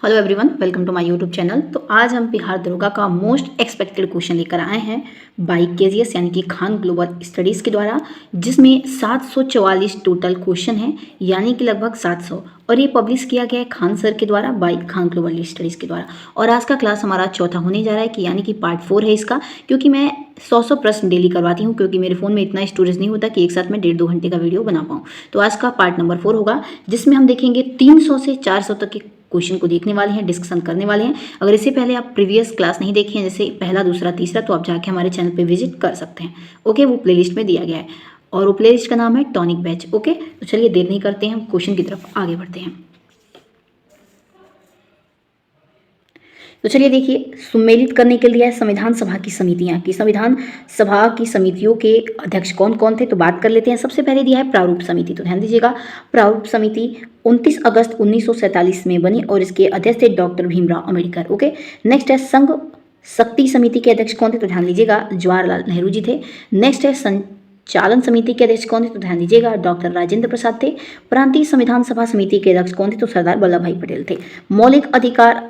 Hello everyone, welcome to my YouTube channel. तो आज हम बिहार दरोगा का मोस्ट एक्सपेक्टेड क्वेश्चन लेकर आए हैं बाई केजीएस यानी कि खान ग्लोबल स्टडीज़ के द्वारा, जिसमें 744 टोटल क्वेश्चन हैं, यानी कि लगभग 700। और ये पब्लिश किया गया है खान सर के द्वारा बाई खान ग्लोबल स्टडीज़ के द्वारा। और आज का क्लास हमारा चौथा होने जा रहा है कि यानी कि पार्ट 4 है इसका, क्योंकि मैं 100 प्रश्न डेली करवाती हूँ, क्योंकि मेरे फ़ोन में इतना स्टोरेज नहीं होता कि एक साथ में 1.5-2 घंटे का वीडियो बना पाऊँ। तो आज का पार्ट नंबर 4 होगा, जिसमें हम देखेंगे 300 से 400 तक के क्वेश्चन को देखने वाले हैं, डिस्कशन करने वाले हैं। अगर इससे पहले आप प्रीवियस क्लास नहीं देखे हैं, जैसे पहला, दूसरा, तीसरा, तो आप जाके हमारे चैनल पे विजिट कर सकते हैं। ओके, वो प्लेलिस्ट में दिया गया है और वो प्लेलिस्ट का नाम है टॉनिक बैच। ओके, तो चलिए देर नहीं करते हैं, हम क्वेश्चन की तरफ आगे बढ़ते हैं। तो चलिए देखिए, सुमेलित करने के लिए संविधान सभा की समितियां कि संविधान सभा की समितियों के अध्यक्ष कौन कौन थे, तो बात कर लेते हैं। सबसे पहले दिया है प्रारूप समिति, तो ध्यान दीजिएगा, प्रारूप समिति 29 अगस्त 1947 में बनी और इसके अध्यक्ष थे doctor Bhimrao Ambedkar. Okay, next है संघ शक्ति समिति के अध्यक्ष कौन थे, तो ध्यान दीजिएगा, जवाहरलाल नेहरू जी थे। नेक्स्ट है चालन समिति के अध्यक्ष कौन थे, तो ध्यान दीजिएगा, डॉक्टर राजेंद्र प्रसाद थे। प्रांतीय संविधान सभा समिति के अध्यक्ष कौन थे, तो सरदार वल्लभ भाई पटेल थे। मौलिक अधिकार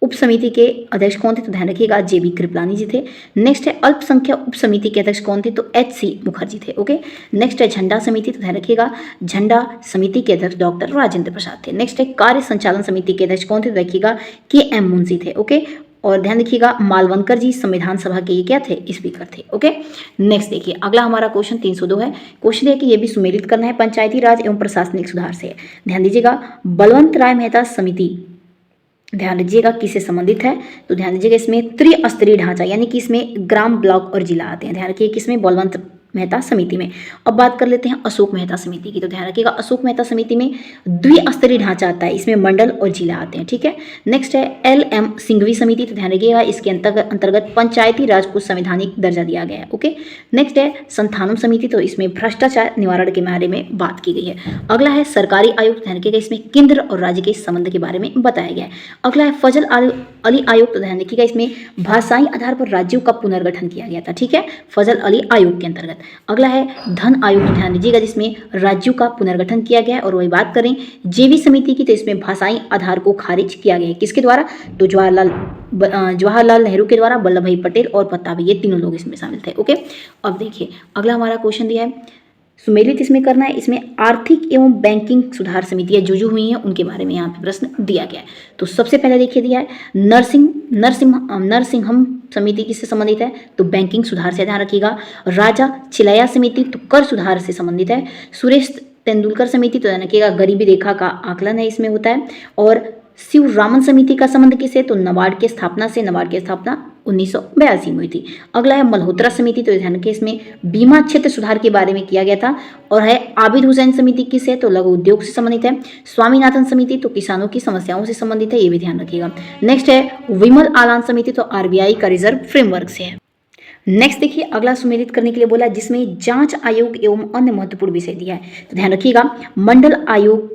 उप समिति के अध्यक्ष कौन थे, तो ध्यान रखिएगा, जेबी कृपलानी जी थे। नेक्स्ट है अल्पसंख्यक उप समिति के अध्यक्ष कौन थे, तो एच.सी. मुखर्जी थे। ओके, नेक्स्ट है झंडा समिति, तो ध्यान रखिएगा, झंडा समिति के अध्यक्ष डॉक्टर राजेंद्र प्रसाद थे। नेक्स्ट है कार्य संचालन समिति के अध्यक्ष कौन थे, तो देखिएगा, के.एम. मुंशी थे। ओके, और ध्यान रखिएगा, मालवणकर जी संविधान सभा के ये क्या थे, स्पीकर थे। ओके, नेक्स्ट देखिए, अगला हमारा क्वेश्चन 302 है। क्वेश्चन है कि ये भी सुमेलित करना है, पंचायती राज एवं प्रशासनिक सुधार से। ध्यान दीजिएगा, बलवंत राय मेहता समिति, ध्यान दीजिएगा, किससे संबंधित है, तो ध्यान दीजिएगा, इसमें त्रिस्तरीय ढांचा यानी कि इसमें ग्राम, ब्लॉक और जिला आते हैं। ध्यान रखिए, किसमें, बलवंत मेहता समिति में। अब बात कर लेते हैं अशोक मेहता समिति की, तो ध्यान रखिएगा, अशोक मेहता समिति में द्विस्तरीय ढांचा आता है, इसमें मंडल और जिला आते हैं। ठीक है, नेक्स्ट है एल.एम. सिंघवी समिति, तो ध्यान रखिएगा, इसके अंतर्गत पंचायती राज को संवैधानिक दर्जा दिया गया है। ओके, नेक्स्ट है संथानम समिति, तो इसमें भ्रष्टाचार निवारण के बारे में बात की गई है। अगला है सरकारी आयोग, ध्यान रखिएगा, इसमें केंद्र और राज्य के संबंध के बारे में बताया गया है। अगला है फजल अली आयोग, तो ध्यान रखिएगा, इसमें भाषाई आधार पर राज्यों का पुनर्गठन किया गया था। ठीक है, फजल अली आयोग के अंतर्गत। अगला है धन आयोग, तो ध्यान दीजिएगा, जिसमें राज्यों का पुनर्गठन किया गया है। और वही बात करें जेवी समिति की, तो इसमें भाषाई आधार को खारिज किया गया है, किसके द्वारा, तो जवाहरलाल नेहरू के द्वारा, वल्लभ भाई पटेल और पत्ताभी, ये तीनों लोग इसमें शामिल थे। ओके, अब देखिए, अगला हमारा क्वेश्चन दिया है, सुमेलित इसमें करना है, इसमें आर्थिक एवं बैंकिंग सुधार समितियां जो हुई हैं उनके बारे में यहाँ पे प्रश्न दिया गया है। तो सबसे पहले देखिए दिया है नरसिंहम समिति किससे संबंधित है, तो बैंकिंग सुधार से। ध्यान रखिएगा, राजा चिलैया समिति तो कर सुधार से संबंधित है। सुरेश तेंदुलकर समिति, तो ध्यान रखिएगा, गरीबी रेखा का आकलन है, इसमें होता है। और शिवरामन समिति का संबंध किससे, तो नाबार्ड की स्थापना से। नाबार्ड की स्थापना 1982 में हुई थी। अगला है मल्होत्रा समिति, तो ध्यान रखिए, इसमें बीमा क्षेत्र सुधार के बारे में किया गया था। और है आबिद हुसैन समिति किससे, तो लघु उद्योग से संबंधित है। स्वामीनाथन समिति तो किसानों की समस्याओं से संबंधित है, ये भी ध्यान रखिएगा। नेक्स्ट है विमल आलान समिति, तो आरबीआई का रिजर्व फ्रेमवर्क से है। नेक्स्ट देखिए, अगला सुमेलित करने के लिए बोला, जिसमें जांच आयोग एवं अन्य महत्वपूर्ण विषय दिया है। तो ध्यान रखिएगा, मंडल आयोग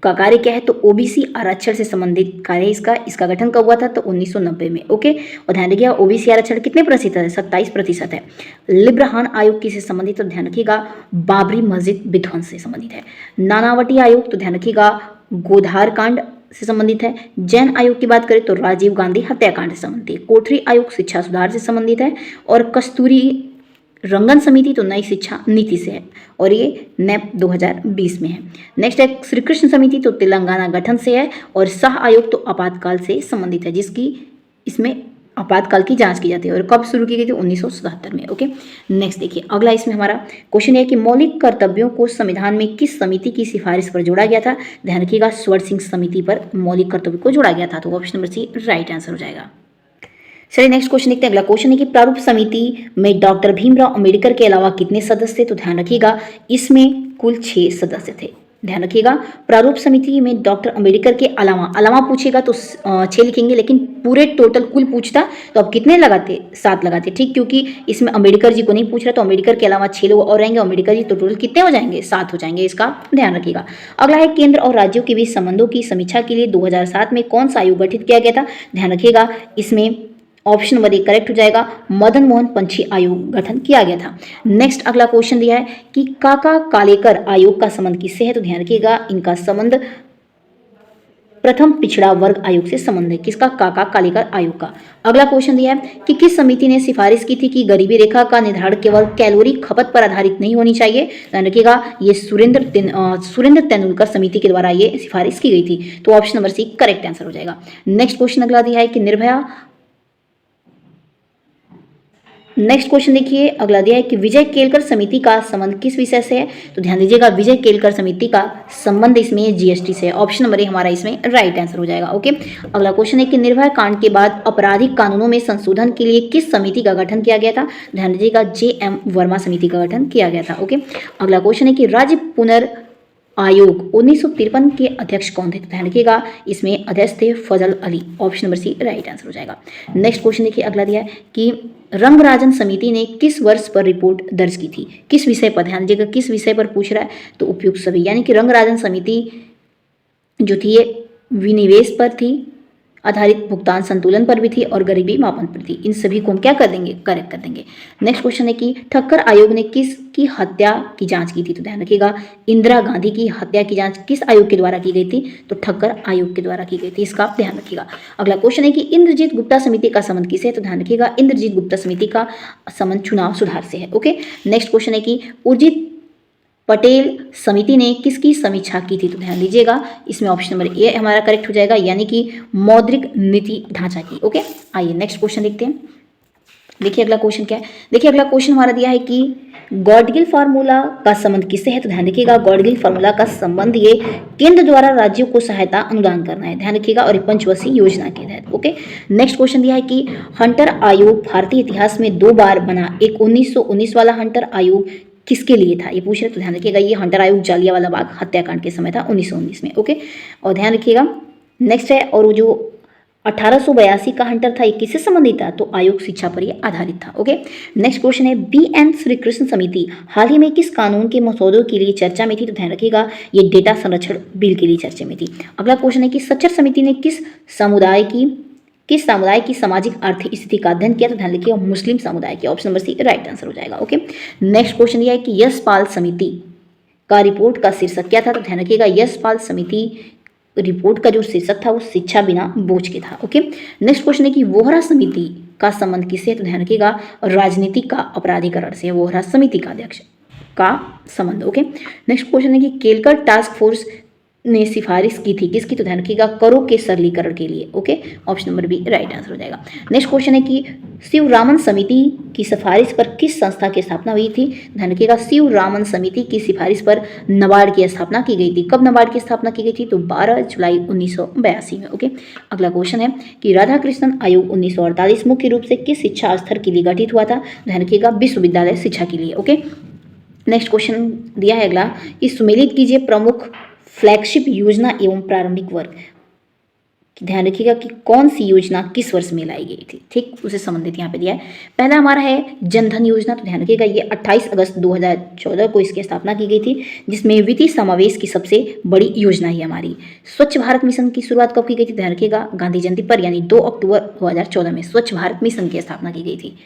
का कार्य क्या है, तो ओबीसी आरक्षण से संबंधित कार्य है इसका गठन कब हुआ था, तो 1990 में। ओके, और ध्यान रखिएगा, ओबीसी आरक्षण कितने प्रतिशत है, 27% है। लिब्रहान आयोग किससे संबंधित, तो ध्यान रखिएगा, बाबरी मस्जिद विध्वंस से संबंधित है। नानावटी आयोग, तो ध्यान रखिएगा, गोधार कांड से संबंधित है। जैन आयोग की बात करें तो राजीव गांधी हत्याकांड से संबंधित है। कोठरी आयोग शिक्षा सुधार से संबंधित है। और कस्तूरी रंगन समिति तो नई शिक्षा नीति से है, और ये नेप 2020 में है। नेक्स्ट है श्री कृष्ण समिति, तो तेलंगाना गठन से है। और शाह आयोग तो आपातकाल से संबंधित है, जिसकी इसमें आपातकाल की जांच की जाती है। और कब शुरू की गई थी, 1977 में। ओके, नेक्स्ट देखिए, अगला इसमें हमारा क्वेश्चन है कि मौलिक कर्तव्यों को संविधान में किस समिति की सिफारिश पर जोड़ा गया था। ध्यान रखिएगा, स्वर सिंह समिति पर मौलिक कर्तव्य को जोड़ा गया था। तो option number C right answer हो जाएगा। चलिए नेक्स्ट क्वेश्चन देखते हैं। अगला क्वेश्चन है कि प्रारूप समिति में डॉक्टर भीमराव अम्बेडकर के अलावा कितने सदस्य थे, तो ध्यान रखिएगा, इसमें कुल 6 सदस्य थे। ध्यान रखिएगा, प्रारूप समिति में डॉक्टर अम्बेडकर के अलावा पूछेगा तो 6 लिखेंगे, लेकिन पूरे टोटल कुल पूछता तो अब कितने लगाते, 7 लगाते। ठीक, क्योंकि इसमें अम्बेडकर जी को नहीं पूछ रहा, तो अम्बेडकर के अलावा 6 लोग और रहेंगे, अम्बेडकर जी तो टोटल कितने हो जाएंगे, 7 हो जाएंगे, इसका ध्यान रखिएगा। अगला है केंद्र और राज्यों के बीच संबंधों की समीक्षा के लिए 2007 में कौन सा आयोग गठित किया गया था। ध्यान रखिएगा, इसमें ऑप्शन नंबर ए करेक्ट हो जाएगा, मदन मोहन पंछी आयोग गठन किया गया था। नेक्स्ट अगला क्वेश्चन दिया है कि काका कालेकर आयोग का संबंध किससे है, तो ध्यान रखिएगा, इनका संबंध प्रथम पिछड़ा वर्ग आयोग से संबंध है, किसका? काका कालेकर आयोग का। अगला क्वेश्चन दिया है कि किस समिति ने सिफारिश की थी कि गरीबी रेखा का निर्धारण केवल कैलोरी खपत पर आधारित नहीं होनी चाहिए? ध्यान रखिएगा, ये सुरेंद्र तेंदुलकर समिति के द्वारा ये सिफारिश की गई थी। तो option number C correct answer हो जाएगा। नेक्स्ट क्वेश्चन अगला दिया है कि नेक्स्ट क्वेश्चन देखिए, अगला दिया है कि विजय केलकर समिति का संबंध किस विषय से है? तो ध्यान दीजिएगा, विजय केलकर समिति का संबंध इसमें जीएसटी से है। ऑप्शन नंबर ए हमारा इसमें राइट आंसर हो जाएगा। ओके, अगला क्वेश्चन है कि निर्भया कांड के बाद आपराधिक कानूनों में संशोधन के लिए किस समिति का गठन किया गया था? ध्यान दीजिएगा, JM वर्मा समिति का गठन किया गया था। ओके, अगला क्वेश्चन है कि राज्य पुनर् आयोग 1953 के अध्यक्ष कौन थे? ध्यान रखिएगा, इसमें अध्यक्ष थे Fazal Ali. Option number C right answer हो जाएगा। नेक्स्ट क्वेश्चन देखिए, अगला दिया है कि रंगराजन समिति ने किस वर्ष पर रिपोर्ट दर्ज की थी? किस विषय पर? ध्यान दीजिएगा, किस विषय पर पूछ रहा है? तो उपयुक्त सभी, यानी कि रंगराजन समिति जो थी ये विनिवेश पर थी, आधारित भुगतान संतुलन पर भी थी और गरीबी मापन पर थी। इन सभी को हम क्या कर देंगे? करेक्ट कर देंगे। नेक्स्ट क्वेश्चन है कि ठक्कर आयोग ने किसकी हत्या की जांच की थी? तो ध्यान रखिएगा, इंदिरा गांधी की हत्या की जांच किस आयोग के द्वारा की गई थी? तो ठक्कर आयोग के द्वारा की गई थी, इसका आप ध्यान रखिएगा। अगला क्वेश्चन है कि इंद्रजीत गुप्ता समिति का संबंध किससे है? तो ध्यान रखिएगा, इंद्रजीत गुप्ता समिति का संबंध चुनाव सुधार से है। ओके, नेक्स्ट क्वेश्चन है कि उर्जित पटेल समिति ने किसकी समीक्षा की थी? तो ध्यान दीजिएगा, इसमें ऑप्शन नंबर ए हमारा करेक्ट हो जाएगा, यानी कि मौद्रिक नीति ढांचा की। ओके, आइए नेक्स्ट क्वेश्चन देखते हैं। देखिए अगला क्वेश्चन क्या है। देखिए अगला क्वेश्चन हमारा दिया है कि गॉडगिल फार्मूला का संबंध किससे है? तो ध्यान रखिएगा, गॉडगिल फार्मूला का संबंध ये केंद्र द्वारा राज्यों को सहायता अनुदान करना है। ध्यान रखिएगा, और पंचवर्षीय योजना के तहत। ओके, नेक्स्ट क्वेश्चन दिया है कि हंटर आयोग भारतीय इतिहास में 2 बार बना। एक 1919 वाला हंटर आयोग किसके लिए था ये पूछ रहे, तो ध्यान रखिएगा, ये हंटर आयोग जालियांवाला बाग हत्याकांड के समय था 1919 में। ओके, और ध्यान रखिएगा नेक्स्ट है, और जो 1882 का हंटर था ये किससे संबंधित था? तो आयोग शिक्षा पर ये आधारित था। ओके, नेक्स्ट क्वेश्चन है BN श्रीकृष्ण समिति हाल ही में किस कानून के मसौदों के लिए चर्चा में थी? तो ध्यान रखिएगा, ये डेटा संरक्षण बिल के लिए चर्चा में थी। अगला क्वेश्चन है कि सच्चर समिति ने किस समुदाय की सामाजिक आर्थिक स्थिति का अध्ययन किया? तो ध्यान रखिएगा, मुस्लिम समुदाय की। Option number C right answer हो जाएगा। ओके, नेक्स्ट क्वेश्चन यह है कि यशपाल समिति का रिपोर्ट का शीर्षक क्या था? तो ध्यान रखिएगा, यशपाल समिति रिपोर्ट का जो शीर्षक था वो शिक्षा बिना बोझ के था। ओके, नेक्स्ट क्वेश्चन है कि वोहरा समिति का संबंध किससे? तो ध्यान रखिएगा, राजनीति का अपराधीकरण से वोहरा समिति का अध्यक्ष का संबंध। ओके, नेक्स्ट क्वेश्चन है कि केलकर टास्क फोर्स ने सिफारिश की थी किसकी? तो ध्यान रखिएगा, करों के सरलीकरण के लिए। Okay, option number B right answer हो जाएगा। नेक्स्ट क्वेश्चन है कि शिवरामन समिति की सिफारिश पर किस संस्था की स्थापना हुई थी? ध्यान रखिएगा, शिवरामन समिति की सिफारिश पर नाबार्ड की स्थापना की गई थी। कब नाबार्ड की स्थापना की गई थी? तो 12 जुलाई 1982 में। ओके, अगला क्वेश्चन है कि राधा कृष्णन आयोग 1948 मुख्य रूप से किस शिक्षा स्तर के लिए गठित हुआ था? ध्यान रखिएगा, विश्वविद्यालय शिक्षा के लिए। ओके, नेक्स्ट क्वेश्चन दिया है अगला कि सुमेलित कीजिए प्रमुख फ्लैगशिप योजना एवं प्रारंभिक वर्ग। ध्यान रखिएगा कि कौन सी योजना किस वर्ष में लाई गई थी, ठीक उसे संबंधित यहाँ पे दिया है। पहला हमारा है जनधन योजना। तो ध्यान रखिएगा, ये 28 अगस्त 2014 को इसकी स्थापना की गई थी, जिसमें वित्तीय समावेश की सबसे बड़ी योजना है हमारी। स्वच्छ भारत मिशन की शुरुआत कब की गई थी? ध्यान रखिएगा, गांधी जयंती पर, यानी 2 अक्टूबर 2014 में स्वच्छ भारत मिशन की स्थापना की गई थी।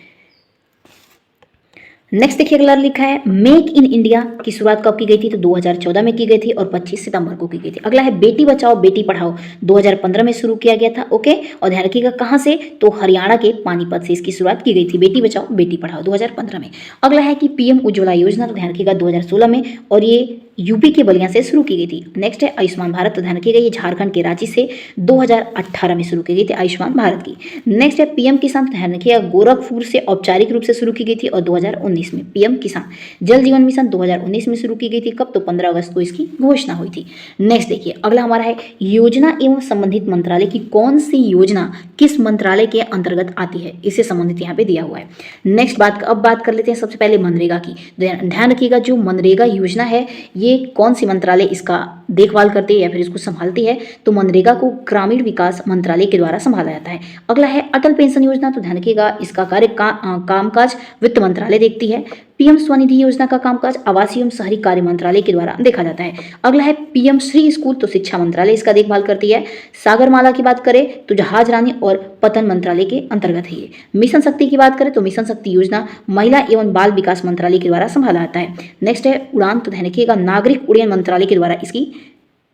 नेक्स्ट देखिए अगला लिखा है मेक इन इंडिया की शुरुआत कब की गई थी? तो 2014 में की गई थी और 25 सितंबर को की गई थी। अगला है बेटी बचाओ बेटी पढ़ाओ, 2015 में शुरू किया गया था। ओके, और ध्यान रखिएगा कहाँ से? तो हरियाणा के पानीपत से इसकी शुरुआत की गई थी, बेटी बचाओ बेटी पढ़ाओ 2015 में। अगला है कि PM उज्ज्वला योजना। तो ध्यान रखिएगा 2016 में, और ये यूपी के बलिया से शुरू की गई थी। नेक्स्ट है आयुष्मान भारत। तो ध्यान रखिएगा, ये झारखंड के रांची से 2018 में शुरू की गई थी आयुष्मान भारत की। नेक्स्ट है PM किसान। ध्यान रखिएगा, गोरखपुर से औपचारिक रूप से शुरू की गई थी और 2019 में PM किसान। जल जीवन मिशन 2019 में शुरू की गई थी। कब? तो 15 अगस्त को इसकी घोषणा हुई थी। नेक्स्ट देखिए अगला हमारा है योजना एवं संबंधित मंत्रालय की कौन सी योजना किस मंत्रालय के अंतर्गत आती है, इससे संबंधित यहाँ पे दिया हुआ है। नेक्स्ट अब बात कर लेते हैं सबसे पहले मनरेगा की। ध्यान रखिएगा, जो मनरेगा योजना है ये कौन सी मंत्रालय इसका देखभाल करती है या फिर इसको संभालती है? तो मनरेगा को ग्रामीण विकास मंत्रालय के द्वारा संभाला जाता है। अगला है अटल पेंशन योजना। तो ध्यान रखिएगा, इसका कामकाज वित्त मंत्रालय देखती है। PM स्वनिधि योजना का कामकाज आवासीय एवं शहरी कार्य मंत्रालय के द्वारा देखा जाता है। अगला है PM श्री स्कूल। तो शिक्षा मंत्रालय इसका देखभाल करती है। सागरमाला की बात करें तो जहाज रानी और पतन मंत्रालय के अंतर्गत है ये। मिशन शक्ति की बात करें तो मिशन शक्ति योजना महिला एवं बाल विकास मंत्रालय के द्वारा संभाला जाता है। नेक्स्ट है उड़ान। तो ध्यान रखिएगा, नागरिक उड्डयन मंत्रालय के द्वारा इसकी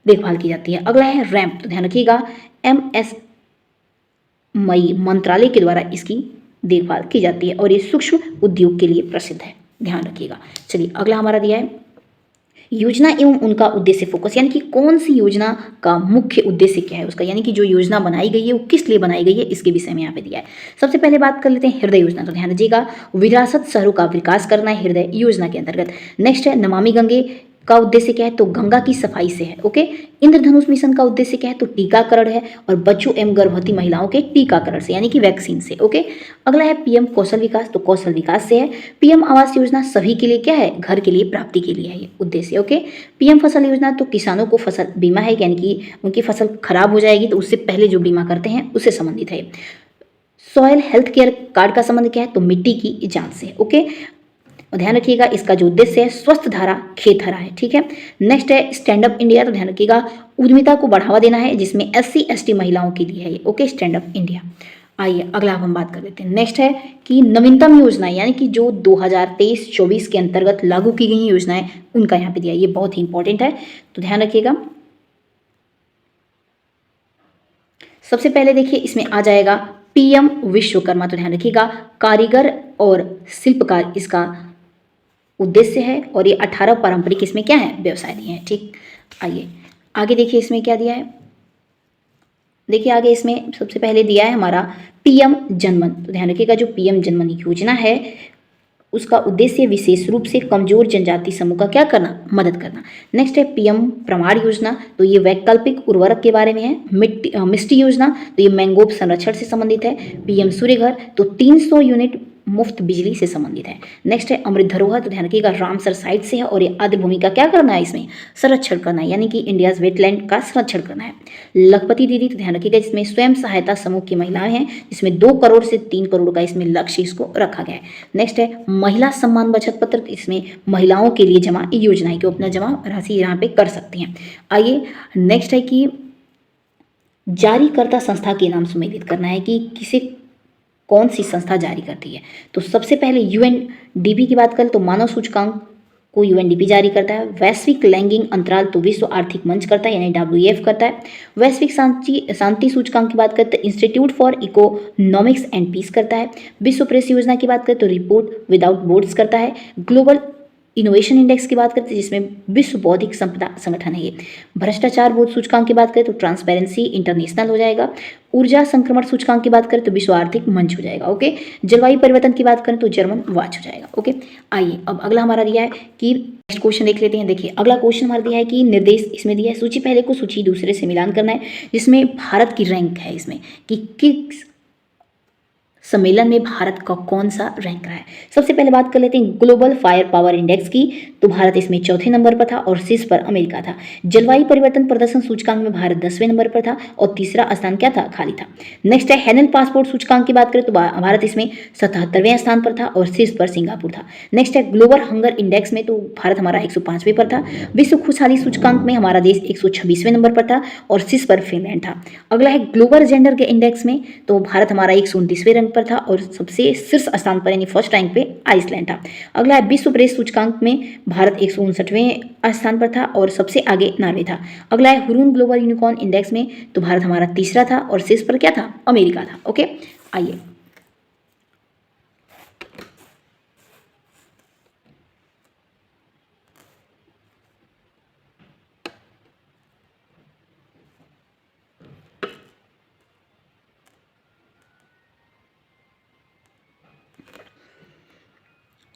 देखभाल की जाती है। अगला है रैंप, तो ध्यान रखिएगा एमएस मई मंत्रालय के द्वारा इसकी देखभाल की जाती है और ये सूक्ष्म उद्योग के लिए प्रसिद्ध है, ध्यान रखिएगा। चलिए अगला हमारा दिया है योजना एवं उनका उद्देश्य फोकस, यानी कि कौन सी योजना का मुख्य उद्देश्य क्या है उसका, यानी कि जो योजना बनाई गई है वो किस लिए बनाई गई है, इसके विषय में यहाँ पे दिया है। सबसे पहले बात कर लेते हैं हृदय योजना, तो ध्यान रखिएगा विरासत शहरों का विकास करना है हृदय योजना के अंतर्गत। नेक्स्ट है नमामि गंगे का उद्देश्य क्या है, तो गंगा की सफाई से है। ओके, इंद्रधनुष मिशन का उद्देश्य क्या है, तो टीकाकरण है और बच्चों एवं गर्भवती महिलाओं के टीकाकरण से, यानी कि वैक्सीन से। ओके, अगला है पीएम कौशल विकास, तो कौशल विकास से है। पीएम आवास योजना सभी के लिए क्या है, घर के लिए प्राप्ति के लिए है ये उद्देश्य। ओके, पीएम फसल योजना तो किसानों को फसल बीमा है, यानी कि उनकी फसल खराब हो जाएगी तो उससे पहले जो बीमा करते हैं उससे संबंधित है। सॉयल हेल्थ केयर कार्ड का संबंध क्या है, तो मिट्टी की जांच से। ओके, और ध्यान रखिएगा इसका जो उद्देश्य है स्वस्थ धारा खेत हरा है। ठीक है, नेक्स्ट है स्टैंड अप इंडिया, तो ध्यान रखिएगा उद्यमिता को बढ़ावा देना है जिसमें SC ST महिलाओं के लिए है ये। Okay, stand up India. आइए अगला हम बात कर लेते हैं। नेक्स्ट है कि नवीनतम योजना, यानी कि जो 2023-24 के अंतर्गत लागू की गई योजनाएं उनका यहाँ पे दिया, ये बहुत ही इंपॉर्टेंट है, तो ध्यान रखिएगा। सबसे पहले देखिए इसमें आ जाएगा PM विश्वकर्मा, तो ध्यान रखिएगा कारीगर और शिल्पकार इसका उद्देश्य है और ये 18 पारंपरिक इसमें क्या है व्यवसाय दिए हैं। ठीक, आइए आगे देखिए इसमें क्या दिया है। देखिए आगे इसमें सबसे पहले दिया है हमारा PM जनमन, तो ध्यान रखिएगा जो PM जनमन योजना है उसका उद्देश्य विशेष रूप से कमजोर जनजाति समूह का क्या करना, मदद करना। नेक्स्ट है PM प्रमाण योजना, तो ये वैकल्पिक उर्वरक के बारे में है। मिष्टी योजना, तो ये मैंग्रोव संरक्षण से संबंधित है। PM सूर्य घर, तो 300 यूनिट मुफ्त बिजली से संबंधित है। नेक्स्ट है अमृत धरोहर, तो ध्यान रखिएगा रामसर साइट से है और ये आद्य भूमि का क्या करना है, इसमें संरक्षण करना है, यानी कि इंडियाज वेटलैंड का संरक्षण करना है। लखपति दीदी, तो ध्यान रखिएगा इसमें स्वयं सहायता समूह की महिलाएं हैं जिसमें 2 करोड़ से 3 करोड़ का इसमें लक्ष्य इसको रखा गया है। नेक्स्ट है महिला सम्मान बचत पत्र, तो इसमें महिलाओं के लिए जमा योजना है कि वो अपना जमा राशि यहाँ पे कर सकती हैं। आइए नेक्स्ट है कि जारीकर्ता संस्था के नाम सुमेलित करना है कि किसे कौन सी संस्था जारी करती है। तो सबसे पहले UNDP की बात करें तो मानव सूचकांक को UNDP जारी करता है। वैश्विक लैंगिंग अंतराल तो विश्व आर्थिक मंच करता है, यानी WEF करता है। वैश्विक शांति सूचकांक की बात करें तो institute for economics and peace करता है। विश्व प्रेस योजना की बात करें तो रिपोर्ट विदाउट बॉर्डर्स करता है। ग्लोबल इनोवेशन इंडेक्स की बात करते हैं जिसमें विश्व बौद्धिक संपदा संगठन है ये। भ्रष्टाचार बोध सूचकांक की बात करें तो ट्रांसपेरेंसी इंटरनेशनल हो जाएगा। ऊर्जा संक्रमण सूचकांक की बात करें तो विश्व आर्थिक मंच हो जाएगा। ओके, जलवायु परिवर्तन की बात करें तो जर्मन वाच हो जाएगा। ओके, आइए अब अगला हमारा दिया है कि नेक्स्ट क्वेश्चन देख लेते हैं। देखिए अगला क्वेश्चन हमारा दिया है कि निर्देश, इसमें दिया है सूची पहले को सूची दूसरे से मिलान करना है जिसमें भारत की रैंक है इसमें कि किस सम्मेलन में भारत का कौन सा रैंक रहा है। सबसे पहले बात कर लेते हैं ग्लोबल फायर पावर इंडेक्स की, तो भारत इसमें 4थे नंबर पर था और शीर्ष पर अमेरिका था। जलवायु परिवर्तन प्रदर्शन सूचकांक में भारत 10वें नंबर पर था और तीसरा स्थान क्या था, खाली था। नेक्स्ट है हैनल पासपोर्ट सूचकांक की बात करें तो भारत इसमें 77वें स्थान पर था और शीर्ष पर सिंगापुर था। नेक्स्ट है ग्लोबल हंगर इंडेक्स में तो भारत हमारा 105वें पर था। विश्व खुशहाली सूचकांक में हमारा देश 126वें नंबर पर था और शीर्ष पर फिनलैंड था। अगला है ग्लोबल जेंडर के इंडेक्स में तो भारत हमारा 129वें रैंक पर था और सबसे शीर्ष स्थान पर यानी फर्स्ट रैंक पे आइसलैंड था। अगला है विश्व प्रेस सूचकांक में भारत 159वें स्थान पर था और सबसे आगे नॉर्वे था। अगला है हुरून ग्लोबल यूनिकॉर्न इंडेक्स में तो भारत हमारा तीसरा था और शीर्ष पर क्या था, अमेरिका था। ओके, आइए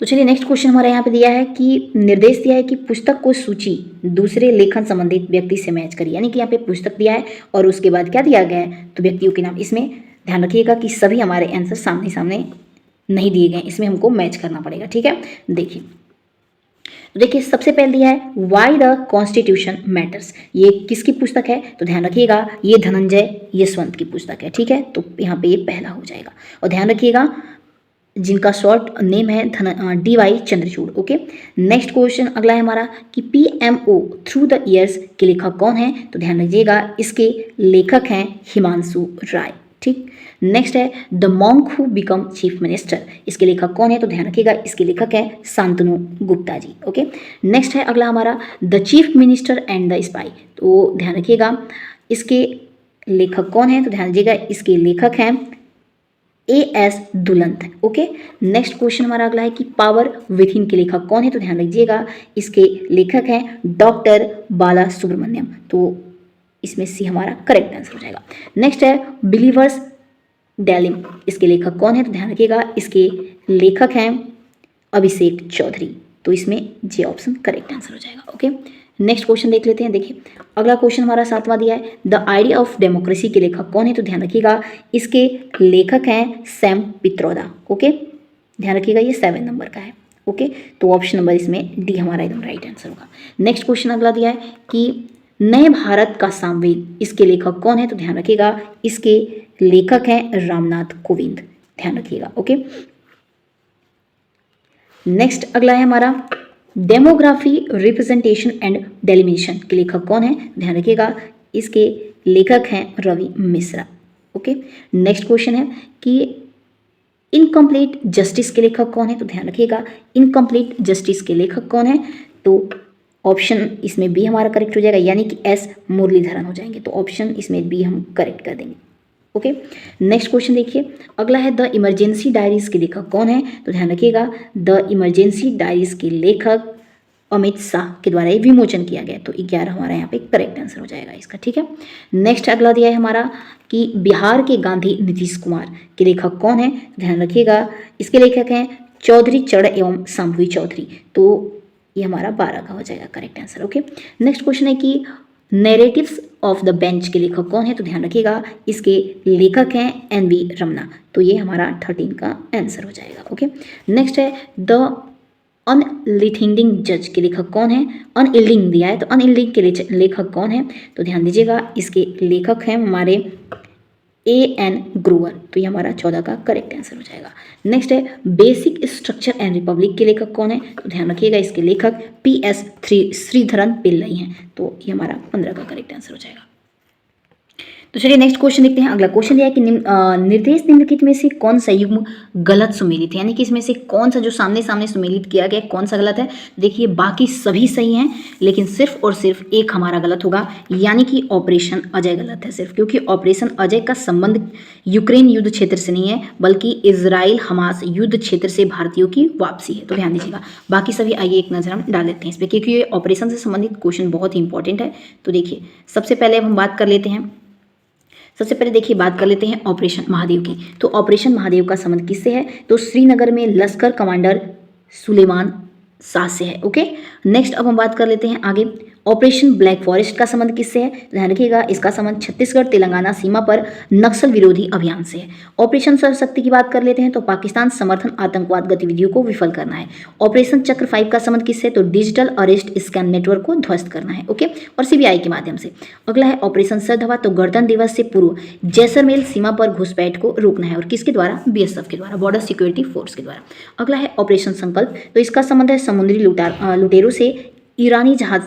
तो चलिए नेक्स्ट क्वेश्चन हमारा यहाँ पे दिया है कि निर्देश दिया है कि पुस्तक को सूची दूसरे लेखन संबंधित व्यक्ति से मैच करिए, यानी कि यहाँ पे पुस्तक दिया है और उसके बाद क्या दिया गया है तो व्यक्तियों के नाम। इसमें ध्यान रखिएगा कि सभी हमारे आंसर सामने सामने नहीं दिए गए, इसमें हमको मैच करना पड़ेगा। ठीक है, देखिए तो देखिए सबसे पहले दिया है वाई द कॉन्स्टिट्यूशन मैटर्स, ये किसकी पुस्तक है तो ध्यान रखिएगा ये धनंजय यशवंत की पुस्तक है। ठीक है, तो यहाँ पे ये पहला हो जाएगा और ध्यान रखिएगा जिनका शॉर्ट नेम है DY Chandrachud. Okay, next question अगला है हमारा कि PMO थ्रू द ईयर्स के लेखक कौन है तो ध्यान रखिएगा इसके लेखक हैं हिमांशु राय। ठीक। नेक्स्ट है the monk who become chief minister, इसके लेखक कौन है? तो ध्यान रखिएगा इसके लेखक है शांतनु गुप्ता जी। ओके। नेक्स्ट है अगला हमारा the chief minister and the spy, तो ध्यान रखिएगा इसके लेखक कौन है? तो ध्यान दीजिएगा इसके लेखक हैं A.S. दुलंत। ओके। नेक्स्ट क्वेश्चन हमारा अगला है कि पावर विद इन के लेखक कौन है? तो ध्यान रखिएगा इसके लेखक हैं डॉक्टर बाला सुब्रमण्यम, तो इसमें सी हमारा करेक्ट आंसर हो जाएगा। नेक्स्ट है बिलीवर्स डेलिम, इसके लेखक कौन है? तो ध्यान रखिएगा इसके लेखक हैं अभिषेक चौधरी, तो इसमें जे ऑप्शन करेक्ट आंसर हो जाएगा। ओके। नेक्स्ट क्वेश्चन देख लेते हैं। देखिए अगला क्वेश्चन हमारा 7वां दिया है द आइडिया ऑफ डेमोक्रेसी के लेखक कौन है? तो ध्यान रखिएगा इसके लेखक हैं सैम पित्रोदा। ओके। ध्यान रखिएगा ये 7 नंबर का है। ओके। तो ऑप्शन नंबर इसमें डी हमारा एकदम राइट आंसर होगा। नेक्स्ट क्वेश्चन अगला दिया है कि नए भारत का सामवेद, इसके लेखक कौन है? तो ध्यान रखिएगा इसके लेखक हैं रामनाथ कोविंद, ध्यान रखिएगा। ओके। नेक्स्ट अगला है हमारा डेमोग्राफी रिप्रेजेंटेशन एंड डेलिमिनेशन के लेखक कौन है? ध्यान रखिएगा इसके लेखक हैं Ravi Mishra. Okay. Next question है कि इनकम्प्लीट जस्टिस के लेखक कौन है? तो ध्यान रखिएगा इनकम्प्लीट जस्टिस के लेखक कौन है? तो ऑप्शन इसमें बी हमारा करेक्ट हो जाएगा, यानी कि एस मुरलीधरन हो जाएंगे, तो ऑप्शन इसमें बी हम करेक्ट कर देंगे। ओके। नेक्स्ट क्वेश्चन देखिए अगला है द इमरजेंसी डायरीज के लेखक कौन है? तो ध्यान रखिएगा द इमरजेंसी डायरीज के लेखक अमित शाह के द्वारा ये विमोचन किया गया, तो 11 हमारा यहाँ पे करेक्ट आंसर हो जाएगा इसका। ठीक है। नेक्स्ट अगला दिया है हमारा कि बिहार के गांधी नीतीश कुमार के लेखक कौन है? ध्यान रखिएगा इसके लेखक हैं चौधरी चरण एवं शंभवी चौधरी, तो ये हमारा 12 का हो जाएगा correct answer. Okay. Next question है कि नैरेटिव्स ऑफ द बेंच के लेखक कौन है? तो ध्यान रखिएगा इसके लेखक हैं NV रमना, तो ये हमारा 13 का आंसर हो जाएगा। ओके। नेक्स्ट है द अनलिथिंडिंग जज के लेखक कौन है? अनइल्डिंग दिया है, तो अनइल्डिंग के लेखक कौन है? तो ध्यान दीजिएगा इसके लेखक हैं हमारे A.N. ग्रोवर, तो ये हमारा 14 का करेक्ट आंसर हो जाएगा। नेक्स्ट है बेसिक स्ट्रक्चर एंड रिपब्लिक के लेखक कौन है? तो ध्यान रखिएगा इसके लेखक P.S. श्रीधरन पिल्लई हैं, तो ये हमारा 15 का करेक्ट आंसर हो जाएगा। तो चलिए नेक्स्ट क्वेश्चन देखते हैं। अगला क्वेश्चन दिया है कि निर्देश निम्नलिखित में से कौन सा युग्म गलत सुमेलित है, यानी कि इसमें से कौन सा जो सामने सामने सुमेलित किया गया कौन सा गलत है। देखिए बाकी सभी सही हैं, लेकिन सिर्फ और सिर्फ एक हमारा गलत होगा, यानी कि ऑपरेशन अजय गलत है सिर्फ, क्योंकि ऑपरेशन अजय का संबंध यूक्रेन युद्ध क्षेत्र से नहीं है, बल्कि इजराइल हमास युद्ध क्षेत्र से भारतीयों की वापसी है, तो ध्यान दीजिएगा। बाकी सभी आइए एक नजर हम डाल लेते हैं इस पर, क्योंकि ये ऑपरेशन से संबंधित क्वेश्चन बहुत ही इंपॉर्टेंट है। तो देखिए सबसे पहले अब हम बात कर लेते हैं, सबसे पहले देखिए बात कर लेते हैं ऑपरेशन महादेव की। तो ऑपरेशन महादेव का संबंध किससे है? तो श्रीनगर में लश्कर कमांडर सुलेमान शाह से है। ओके। नेक्स्ट अब हम बात कर लेते हैं आगे ऑपरेशन ब्लैक फॉरेस्ट का संबंध किससे है? ध्यान रखिएगा इसका संबंध छत्तीसगढ़ तेलंगाना सीमा पर नक्सल विरोधी अभियान से है। ऑपरेशन सर्वशक्ति की बात कर लेते हैं, तो पाकिस्तान समर्थन आतंकवाद गतिविधियों को विफल करना है। ऑपरेशन चक्र 5 का संबंध किससे? तो डिजिटल अरेस्ट स्कैम नेटवर्क को ध्वस्त करना है। ओके। और CBI के माध्यम से। अगला है ऑपरेशन सरधवा, तो गणतंत्र दिवस से पूर्व जैसलमेर सीमा पर घुसपैठ को रोकना है, और किसके द्वारा? BSF के द्वारा, बॉर्डर सिक्योरिटी फोर्स के द्वारा। अगला है ऑपरेशन संकल्प, तो इसका संबंध है समुद्री लुटेरों से ईरानी जहाज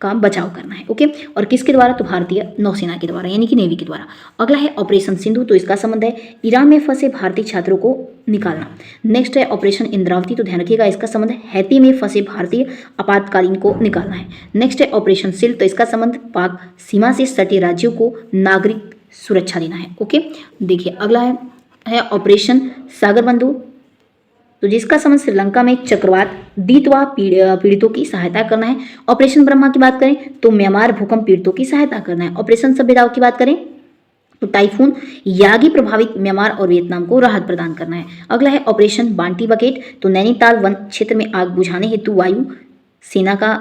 का बचाव करना है। ओके। और किसके द्वारा? तो भारतीय नौसेना के द्वारा, यानी कि नेवी के द्वारा। अगला है ऑपरेशन सिंधु, तो इसका संबंध है ईरान में फंसे भारतीय छात्रों को निकालना। नेक्स्ट है ऑपरेशन इंद्रावती, तो ध्यान रखिएगा इसका संबंध हैती में फंसे भारतीय आपातकालीन को निकालना है। नेक्स्ट है ऑपरेशन शील्ड, तो इसका संबंध पाक सीमा से सटे राज्यों को नागरिक सुरक्षा देना है। ओके। देखिए अगला है ऑपरेशन सागर बंधु, तो जिसका संबंध श्रीलंका में चक्रवात दितवा पीड़ितों की सहायता करना है। ऑपरेशन ब्रह्मा की बात करें तो म्यांमार भूकंप पीड़ितों की सहायता करना है। ऑपरेशन सभ्यताओं की बात करें तो टाइफून यागी प्रभावित म्यांमार और वियतनाम को राहत प्रदान करना है। अगला है ऑपरेशन बांटी बकेट, तो नैनीताल वन क्षेत्र में आग बुझाने हेतु वायु सेना का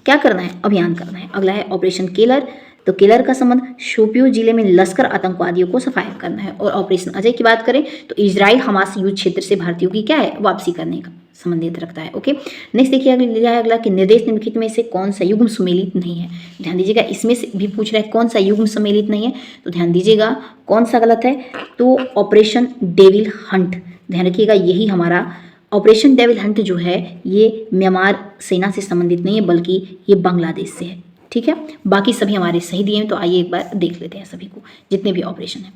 क्या करना है? अभियान करना है। अगला है ऑपरेशन केलर, तो केलर का संबंध शोपियो जिले में लश्कर आतंकवादियों को सफाया करना है। और ऑपरेशन अजय की बात करें तो इजराइल हमास युद्ध क्षेत्र से भारतीयों की क्या है? वापसी करने का संबंधित रखता है। ओके। नेक्स्ट देखिए अगला कि निर्देश निम्नलिखित में से कौन सा युग्म सुमेलित नहीं है। ध्यान दीजिएगा इसमें से भी पूछ रहा है कौन सा युग्म सम्मिलित नहीं है, तो ध्यान दीजिएगा कौन सा गलत है? तो ऑपरेशन डेविल हंट, ध्यान रखिएगा यही हमारा ऑपरेशन डेविल हंट जो है ये म्यांमार सेना से संबंधित नहीं है, बल्कि ये बांग्लादेश से है। ठीक है। बाकी सभी हमारे सही दिए हैं, तो आइए एक बार देख लेते हैं सभी को, जितने भी ऑपरेशन है।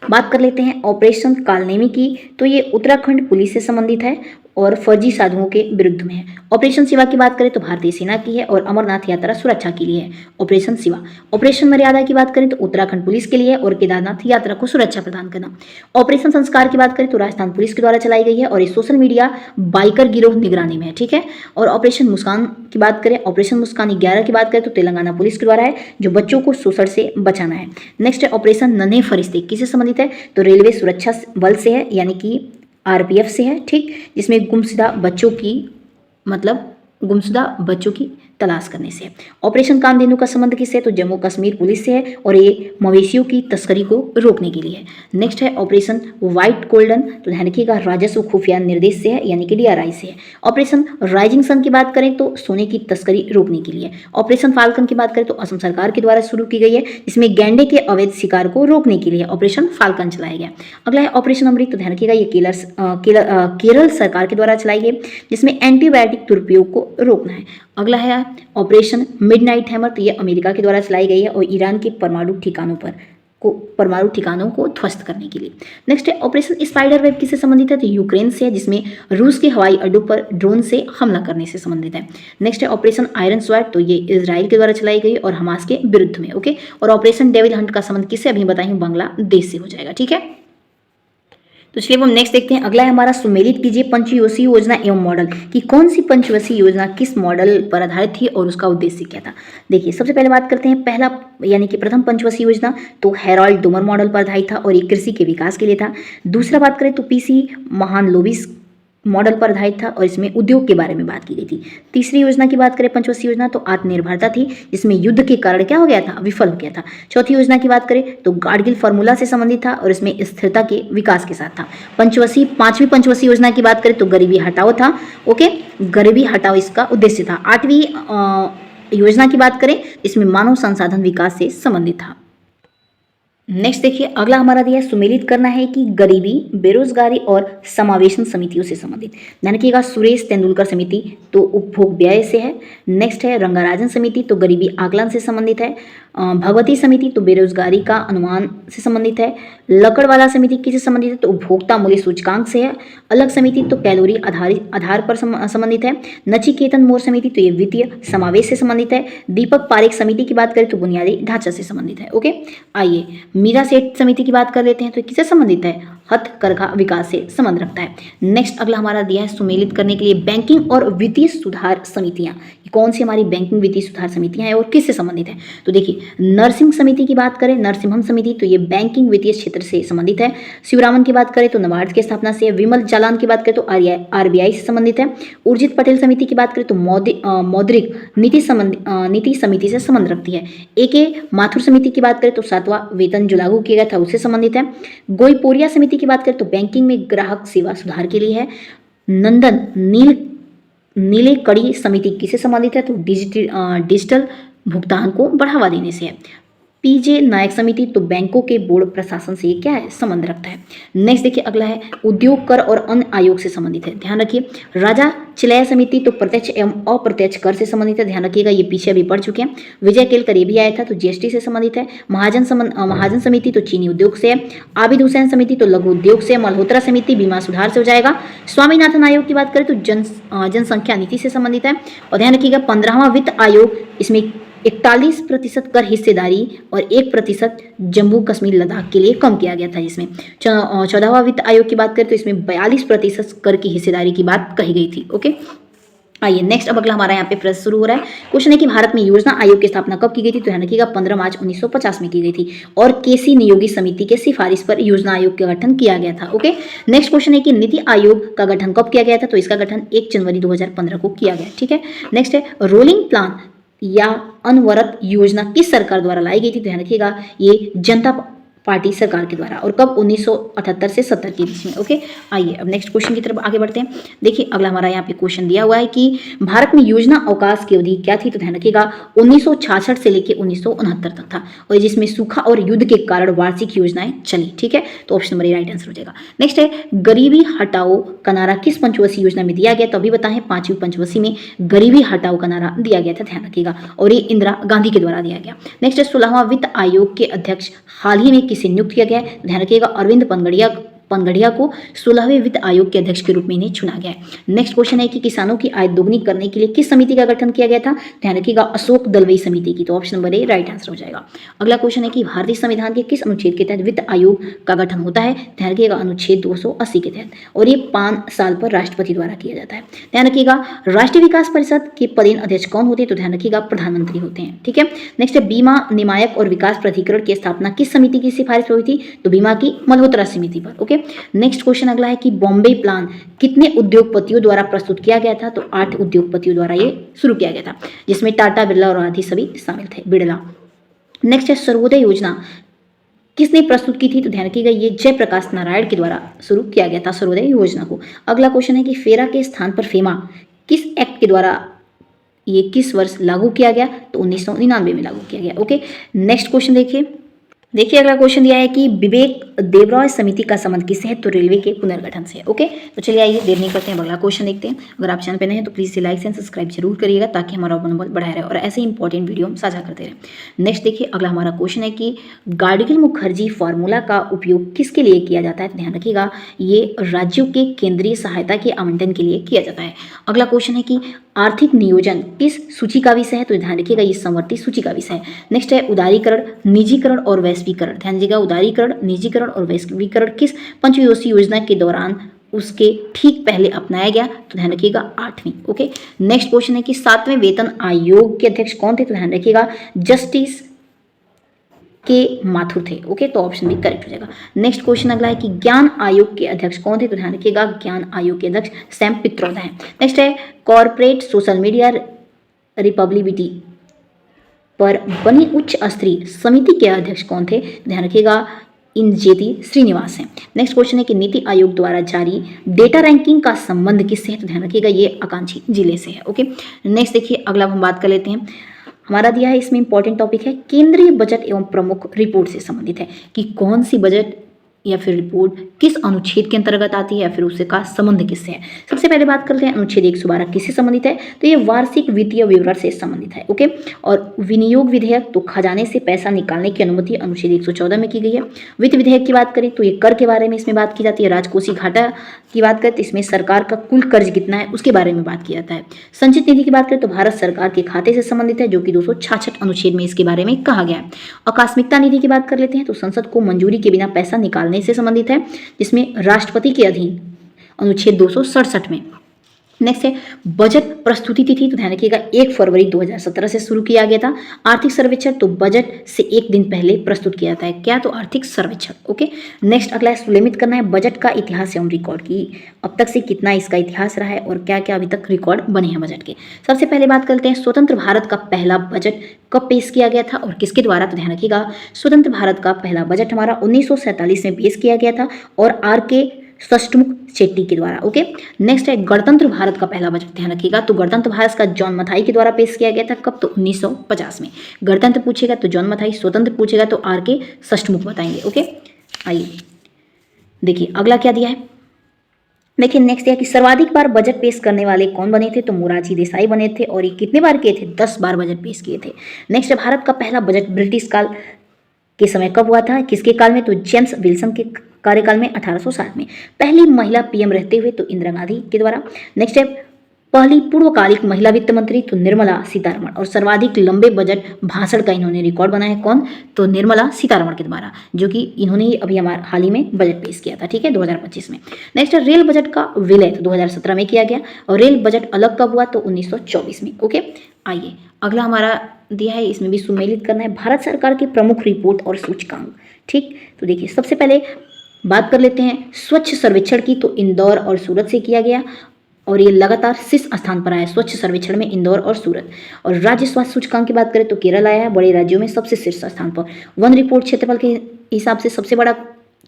बात कर लेते हैं ऑपरेशन कालनेमी की, तो ये उत्तराखंड पुलिस से संबंधित है और फर्जी साधुओं के विरुद्ध में है। ऑपरेशन शिवा की बात करें तो भारतीय सेना की है और अमरनाथ यात्रा सुरक्षा के लिए है ऑपरेशन शिवा। ऑपरेशन मर्यादा की बात करें तो उत्तराखंड पुलिस के लिए है और केदारनाथ यात्रा को सुरक्षा प्रदान करना। ऑपरेशन संस्कार की बात करें तो राजस्थान पुलिस के द्वारा चलाई गई है और ये सोशल मीडिया बाइकर गिरोह निगरानी में है, ठीक है। और ऑपरेशन मुस्कान की बात करें, ऑपरेशन मुस्कान 11 की बात करें तो तेलंगाना पुलिस के द्वारा है, जो बच्चों को शोषण से बचाना है। नेक्स्ट है ऑपरेशन नन्हे फरिश्ते, किससे संबंधित है, तो रेलवे सुरक्षा बल से है, यानी कि आरपीएफ से है, ठीक, जिसमें गुमशुदा बच्चों की तलाश करने से। ऑपरेशन कामधेनु का संबंध किससे, तो जम्मू कश्मीर पुलिस से है और ये मवेशियों की तस्करी को रोकने के लिए है। नेक्स्ट है ऑपरेशन व्हाइट गोल्डन, तो ध्यान रखिएगा राजस्व खुफिया निर्देश से है, यानी कि डीआरआई से है। ऑपरेशन राइजिंग सन की बात करें तो सोने की तस्करी रोकने के लिए। ऑपरेशन फाल्कन की बात करें तो असम सरकार के द्वारा शुरू की गई है, जिसमें गैंडे के अवैध शिकार को रोकने के लिए ऑपरेशन फाल्कन चलाया गया। अगला है ऑपरेशन अमृत, तो ध्यान रखिएगा ये केरल सरकार के द्वारा चलाई गई, जिसमें एंटीबायोटिक दुरुपयोग को रोकना है। अगला है ऑपरेशन मिडनाइट हैमर, तो ये अमेरिका के द्वारा चलाई गई है और ईरान के परमाणु ठिकानों को ध्वस्त करने के लिए। नेक्स्ट है ऑपरेशन स्पाइडर वेब, किससे संबंधित है, तो यूक्रेन से है, जिसमें रूस के हवाई अड्डों पर ड्रोन से हमला करने से संबंधित है। नेक्स्ट है ऑपरेशन आयरन स्वॉर्ड, तो ये इजराइल के द्वारा चलाई गई और हमास के विरुद्ध में, ओके। और ऑपरेशन डेविल हंट का संबंध किससे, अभी बताई हूँ, बांग्लादेश से हो जाएगा, ठीक है। तो चलिए हम नेक्स्ट देखते हैं। अगला है हमारा सुमेलित कीजिए पंचवर्षीय योजना एवं मॉडल, कि कौन सी पंचवर्षीय योजना किस मॉडल पर आधारित थी और उसका उद्देश्य क्या था। देखिए सबसे पहले बात करते हैं पहला, यानी कि प्रथम पंचवर्षीय योजना तो हैरोल्ड डोमर मॉडल पर आधारित था और ये कृषि के विकास के लिए था। दूसरा बात करें तो पीसी महालनोबिस मॉडल पर आधारित था और इसमें उद्योग के बारे में बात की गई थी। तीसरी योजना की बात करें पंचवर्षीय योजना तो आत्मनिर्भरता थी, जिसमें युद्ध के कारण क्या हो गया था, विफल हो गया था। चौथी योजना की बात करें तो गाडगिल फार्मूला से संबंधित था और इसमें स्थिरता के विकास के साथ था। पांचवी पंचवर्षीय योजना की बात करें तो गरीबी हटाओ था, ओके, गरीबी हटाओ इसका उद्देश्य था। आठवीं योजना की बात करें इसमें मानव संसाधन विकास से संबंधित था। नेक्स्ट देखिए अगला हमारा दिया सुमेलित करना है कि गरीबी, बेरोजगारी और समावेशन समितियों से संबंधित। ध्यान रखिएगा सुरेश तेंदुलकर समिति तो उपभोग व्यय से है। नेक्स्ट है रंगाराजन समिति तो गरीबी आकलन से संबंधित है। भगवती समिति तो बेरोजगारी का अनुमान से संबंधित है। लकड़वाला समिति किससे संबंधित है तो उपभोक्ता मूल्य सूचकांक से है। अलग समिति तो कैलोरी आधार पर संबंधित है। नचिकेतन मोर समिति तो ये वित्तीय समावेश से संबंधित है। दीपक पारेख समिति की बात करें तो बुनियादी ढांचा से संबंधित है। ओके, आइए मीरा सेठ समिति की बात कर लेते हैं तो किससे संबंधित है, हथकरघा विकास से संबंध रखता है। नेक्स्ट अगला हमारा दिया है सुमेलित करने के लिए बैंकिंग और वित्तीय सुधार समितियां। कौन सी हमारी बैंकिंग वित्तीय सुधार समितियां हैं और किससे संबंधित है तो देखिए नरसिंह समिति की बात करें, नरसिम्हम समिति तो ये बैंकिंग वित्तीय क्षेत्र से संबंधित है। शिवरामन की बात करें तो नबार्ड की स्थापना से। विमल जालान की बात करें तो आरबीआई से संबंधित है। उर्जित पटेल समिति की बात करें तो मौद्रिक नीति समिति से संबंध रखती है। एके माथुर समिति की बात करें तो 7वां वेतन जो लागू किया गया था उससे संबंधित है। गोईपोरिया समिति की बात करें तो बैंकिंग में ग्राहक सेवा सुधार के लिए है। नंदन नीले कड़ी समिति किससे संबंधित है तो डिजिटल भुगतान को बढ़ावा देने से है। पीजे नायक समिति तो बैंकों के बोर्ड प्रशासन से क्या है संबंध रखता है। नेक्स्ट देखिए अगला है उद्योग कर और अन्य आयोग से संबंधित है। ध्यान रखिए राजा चिलैया समिति तो प्रत्यक्ष एवं अप्रत्यक्ष कर से संबंधित है। ध्यान रखिएगा ये पीछे अभी पढ़ चुके हैं। विजय केलकर ये भी आया था तो जीएसटी से संबंधित है। महाजन समिति तो चीनी उद्योग से है। आबिद हुसैन समिति तो लघु उद्योग से। मल्होत्रा समिति बीमा सुधार से हो जाएगा। स्वामीनाथन आयोग की बात करें तो जनसंख्या नीति से संबंधित है। और ध्यान रखिएगा 15वां वित्त आयोग इसमें 41% कर हिस्सेदारी और 1% जम्मू कश्मीर लद्दाख के लिए कम किया गया था। जिसमें 14वां वित्त आयोग की बात करें तो इसमें 42% कर की हिस्सेदारी की बात कही गई थी। ओके, आइए नेक्स्ट अब अगला हमारा यहाँ पे प्रश्न शुरू हो रहा है। क्वेश्चन है कि भारत में योजना आयोग की स्थापना कब की गई थी तो ध्यान रखिएगा 15 मार्च 1950 में की गई थी और केसी नियोगी समिति के सिफारिश पर योजना आयोग का गठन किया गया था। ओके, नेक्स्ट क्वेश्चन है कि नीति आयोग का गठन कब किया गया था तो इसका गठन 1 जनवरी 2015 को किया गया। ठीक है, नेक्स्ट है रोलिंग प्लान या अनवरत योजना किस सरकार द्वारा लाई गई थी। ध्यान रखिएगा ये जनता पार्टी सरकार के द्वारा और कब 1978 से 70 के बीच में। ओके, आइए अब नेक्स्ट क्वेश्चन की तरफ आगे बढ़ते हैं। देखिए अगला हमारा यहाँ पे क्वेश्चन दिया हुआ है कि भारत में योजना अवकाश की अवधि क्या थी तो ध्यान रखिएगा 1966 से लेकर 1969 तक था और जिसमें सूखा और युद्ध के कारण वार्षिक योजनाएं चली। ठीक है, तो option number A right answer हो जाएगा। नेक्स्ट है गरीबी हटाओ का नारा किस पंचवर्षीय योजना में दिया गया तो अभी बताएं 5वीं पंचवर्षीय में गरीबी हटाओ का नारा दिया गया था। ध्यान रखिएगा और ये इंदिरा गांधी के द्वारा दिया गया। नेक्स्ट है 16वां वित्त आयोग के अध्यक्ष हाल ही में किसे नियुक्त किया गया है? ध्यान रखिएगा अरविंद पनगड़िया को 16वें वित्त आयोग के अध्यक्ष के रूप में इन्हें चुना गया है। नेक्स्ट क्वेश्चन है कि किसानों की आय दोगुनी करने के लिए किस समिति का गठन किया गया था? ध्यान रखिएगा अशोक दलवई समिति की। तो option number A right answer हो जाएगा। अगला क्वेश्चन है कि भारतीय संविधान के किस अनुच्छेद के तहत वित्त आयोग का गठन होता है? ध्यान रखिएगा अनुच्छेद 280 के तहत, और ये 5 साल पर राष्ट्रपति द्वारा किया जाता है। ध्यान रखिएगा राष्ट्रीय विकास परिषद के पदेन अध्यक्ष कौन होते हैं? तो ध्यान रखिएगा प्रधानमंत्री होते हैं। ठीक है। नेक्स्ट है बीमा नियामक और विकास प्राधिकरण की स्थापना किस समिति की सिफारिश पर हुई थी? तो बीमा की मल्होत्रा समिति पर। ओके। नेक्स्ट क्वेश्चन अगला है कि बॉम्बे प्लान कितने उद्योगपतियों द्वारा प्रस्तुत किया गया था? तो 8 उद्योगपतियों द्वारा ये शुरू किया गया था, जिसमें टाटा, बिरला और आदि सभी शामिल थे। बिरला। नेक्स्ट है सर्वोदय योजना किसने प्रस्तुत की थी? तो ध्यान रखिएगा ये जयप्रकाश नारायण के द्वारा शुरू किया गया था सर्वोदय योजना को। अगला क्वेश्चन है कि फेरा के स्थान पर फेमा किस एक्ट के द्वारा ये किस वर्ष लागू किया गया? तो 1999 में लागू किया गया। ओके। नेक्स्ट क्वेश्चन देखिए अगला क्वेश्चन दिया है कि विवेक देवरॉय समिति का संबंध किससे है? तो रेलवे के पुनर्गठन से। ओके। तो चलिए आइए देर नहीं करते हैं, अगला क्वेश्चन देखते हैं। अगर आप चैनल पे नए हैं तो प्लीज से लाइक एंड सब्सक्राइब जरूर करिएगा ताकि हमारा मनोबल बढ़ाया रहे और ऐसे ही इंपॉर्टेंट वीडियो हम साझा करते रहे। नेक्स्ट देखिए अगला हमारा क्वेश्चन है कि गाडगिल मुखर्जी फार्मूला का उपयोग किसके लिए किया जाता है? ध्यान रखिएगा ये राज्यों के केंद्रीय सहायता के आवंटन के लिए किया जाता है। अगला क्वेश्चन है कि आर्थिक नियोजन किस सूची का विषय है? तो ध्यान रखिएगा ये समवर्ती सूची का विषय है। नेक्स्ट है उदारीकरण, निजीकरण और वैश्वीकरण। ध्यान दीजिएगा उदारीकरण, निजीकरण और वैश्वीकरण किस पंचवर्षीय योजना के दौरान उसके ठीक पहले अपनाया गया? तो ध्यान रखिएगा 8वीं। ओके। नेक्स्ट क्वेश्चन है कि 7वें वेतन आयोग के अध्यक्ष कौन थे? तो ध्यान रखिएगा जस्टिस के माथुर थे। ओके। तो ऑप्शन बी करेक्ट हो जाएगा। नेक्स्ट क्वेश्चन अगला है कि ज्ञान आयोग के अध्यक्ष कौन थे? तो ध्यान रखिएगा ज्ञान आयोग के अध्यक्ष सैम पित्रोदा हैं। नेक्स्ट है कॉर्पोरेट सोशल मीडिया रिपब्लिसिटी पर बनी उच्च स्तरीय समिति के अध्यक्ष कौन थे? ध्यान रखिएगा इंजेती श्रीनिवास हैं। नेक्स्ट क्वेश्चन है कि नीति आयोग द्वारा जारी डेटा रैंकिंग का संबंध किससे है? तो ध्यान रखिएगा ये आकांक्षी जिले से है। ओके। नेक्स्ट देखिए अगला हम बात कर लेते हैं, हमारा दिया है इसमें इंपॉर्टेंट टॉपिक है केंद्रीय बजट एवं प्रमुख रिपोर्ट से संबंधित है कि कौन सी बजट या फिर रिपोर्ट किस अनुच्छेद के अंतर्गत आती है या फिर उससे का संबंध किससे है। सबसे पहले बात करते हैं अनुच्छेद 112 किससे संबंधित है? तो ये वार्षिक वित्तीय विवरण से संबंधित है। ओके। और विनियोग विधेयक तो खजाने से पैसा निकालने की अनुमति अनुच्छेद 114 में की गई है। वित्त विधेयक की बात करें तो ये कर के बारे में इसमें बात की जाती है। राजकोषीय घाटा की बात करें तो इसमें सरकार का कुल कर्ज कितना है उसके बारे में बात किया जाता है। संचित निधि की बात करें तो भारत सरकार के खाते से संबंधित है जो कि 266 अनुच्छेद में इसके बारे में कहा गया है। आकस्मिकता निधि की बात कर लेते हैं तो संसद को मंजूरी के बिना पैसा निकालने से संबंधित है, जिसमें राष्ट्रपति के अधीन अनुच्छेद 267 में। नेक्स्ट है बजट प्रस्तुति तिथि, तो ध्यान रखिएगा 1 फरवरी 2017 से शुरू किया गया था। आर्थिक सर्वेक्षण तो बजट से 1 दिन पहले प्रस्तुत किया जाता है। क्या? तो आर्थिक सर्वेक्षण। ओके। नेक्स्ट अगला है सुनिश्चित करना है बजट का इतिहास एवं रिकॉर्ड की अब तक से कितना इसका इतिहास रहा है और क्या क्या अभी तक रिकॉर्ड बने हैं बजट के। सबसे पहले बात करते हैं स्वतंत्र भारत का पहला बजट कब पेश किया गया था और किसके द्वारा? तो ध्यान रखिएगा स्वतंत्र भारत का पहला बजट हमारा 1947 में पेश किया गया था और R.K. षष्ठमुख चेट्टी के द्वारा। ओके। नेक्स्ट है गणतंत्र भारत का पहला बजट, ध्यान रखिएगा तो गणतंत्र भारत का जॉन मथाई के द्वारा पेश किया गया था। कब? तो 1950 में। गणतंत्र पूछेगा तो जॉन मथाई, स्वतंत्र पूछेगा तो R.K. षष्ठमुख बताएंगे। ओके। आइए देखिए अगला क्या दिया है। देखिए नेक्स्ट है कि सर्वाधिक बार बजट पेश करने वाले कौन बने थे? तो मोरारजी देसाई बने थे और ये कितने बार किए थे? 10 बार बजट पेश किए थे। नेक्स्ट है भारत का पहला बजट ब्रिटिश काल के समय कब हुआ था? किसके काल में? तो जेम्स विल्सन के कार्यकाल में 1860 में। पहली महिला पीएम रहते हुए तो इंदिरा गांधी के द्वारा। नेक्स्ट है पहली पूर्वकालिक महिला वित्त मंत्री तो निर्मला सीतारमण और सर्वाधिक लंबे बजट भाषण का इन्होंने रिकॉर्ड बनाया है। कौन? तो निर्मला सीतारमण के द्वारा, जो कि इन्होंने अभी हमारे हाल ही में बजट पेश किया था। ठीक है, 2025 में। नेक्स्ट है रेल बजट का विलय तो 2017 में किया गया और रेल बजट अलग कब हुआ? तो 1924 में। ओके। आइए अगला हमारा दिया है, इसमें भी सुमेलित करना है भारत सरकार की प्रमुख रिपोर्ट और सूचकांक। ठीक, तो देखिए सबसे पहले बात कर लेते हैं स्वच्छ सर्वेक्षण की, तो इंदौर और सूरत से किया गया और ये लगातार शीर्ष स्थान पर आया स्वच्छ सर्वेक्षण में इंदौर और सूरत। और राज्य स्वास्थ्य सूचकांक की बात करें तो केरल आया है बड़े राज्यों में सबसे शीर्ष स्थान पर। वन रिपोर्ट क्षेत्रफल के हिसाब से सबसे बड़ा